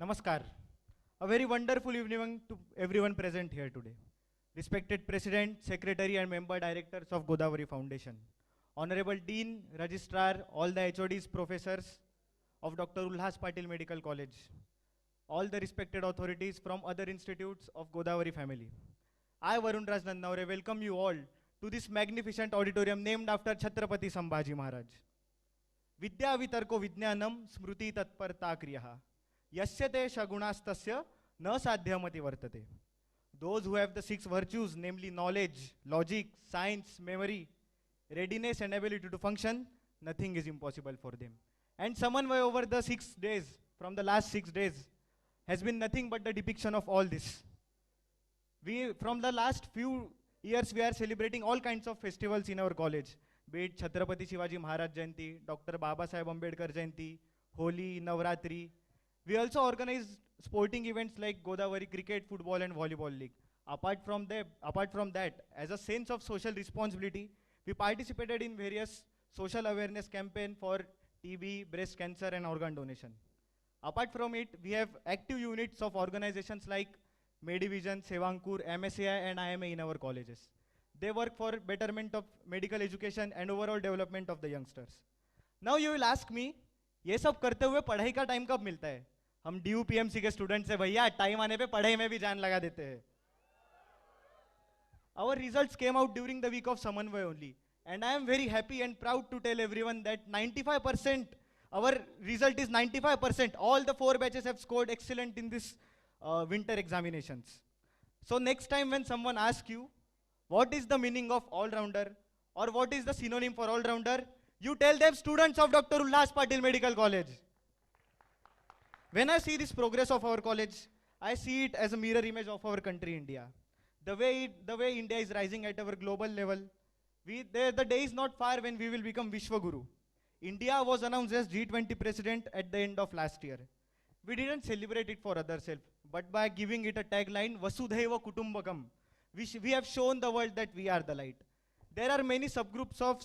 Namaskar. A very wonderful evening to everyone present here today. Respected President, Secretary and Member Directors of Godavari Foundation. Honorable Dean, Registrar, all the HODs, Professors of Dr. Ulhas Patil Medical College. All the respected authorities from other institutes of Godavari family. I, Varun Raj Nandaure, welcome you all to this magnificent auditorium named after Chhatrapati Sambhaji Maharaj. Vidya vitarko vijnanam smruti tatparta kriyaha. Yasyate shagunastasya na sadhyamati vartate. Those who have the 6 virtues, namely knowledge, logic, science, memory, readiness and ability to function, nothing is impossible for them. And Samanvay over the 6 days, from the last 6 days, has been nothing but the depiction of all this. From the last few years, we are celebrating all kinds of festivals in our college. Be it Chhatrapati Shivaji Maharaj Jayanti, Dr. Baba Saheb Ambedkar Jayanti, Holi, Navratri. We also organize sporting events like Godavari Cricket, Football and Volleyball League. Apart from that, as a sense of social responsibility, we participated in various social awareness campaigns for TB, breast cancer and organ donation. Apart from it, we have active units of organizations like Medivision, Sevankur, MSAI and IMA in our colleges. They work for betterment of medical education and overall development of the youngsters. Now you will ask me, ये सब करते हुए पढ़ाई का time कब मिलता है? हम DUPMC के स्टूडेंट्स हैं भैया, टाइम आने पे पढ़ाई में भी जान लगा देते हैं. Our results came out during the week of Samanvay only. And I am very happy and proud to tell everyone that 95%, our result is 95%. All the 4 batches have scored excellent in this winter examinations. So next time when someone asks you, what is the meaning of all-rounder or what is the synonym for all-rounder, you tell them students of Dr. Ulhas Patil Medical College. When I see this progress of our college, I see it as a mirror image of our country, India. The way India is rising at our global level, the day is not far when we will become Vishwaguru. India was announced as G20 president at the end of last year. We didn't celebrate it for ourselves, but by giving it a tagline, Vasudhaiva Kutumbakam, we have shown the world that we are the light. There are many subgroups of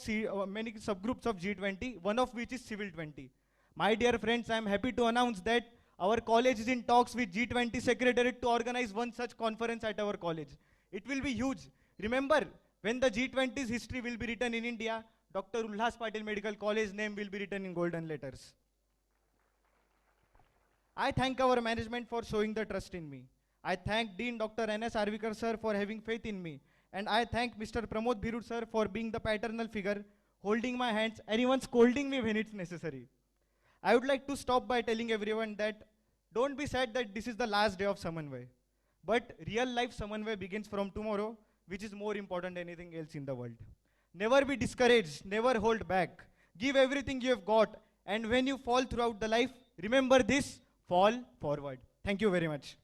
G20, one of which is Civil 20. My dear friends, I am happy to announce that our college is in talks with G20 Secretariat to organize one such conference at our college. It will be huge. Remember, when the G20's history will be written in India, Dr. Ulhas Patil Medical College name will be written in golden letters. I thank our management for showing the trust in me. I thank Dean Dr. N.S. Arvikar sir for having faith in me. And I thank Mr. Pramod Bhirud sir for being the paternal figure, holding my hands and even scolding me when it's necessary. I would like to stop by telling everyone that don't be sad that this is the last day of Samanvay. But real life Samanvay begins from tomorrow, which is more important than anything else in the world. Never be discouraged, never hold back. Give everything you have got. And when you fall throughout the life, remember this, fall forward. Thank you very much.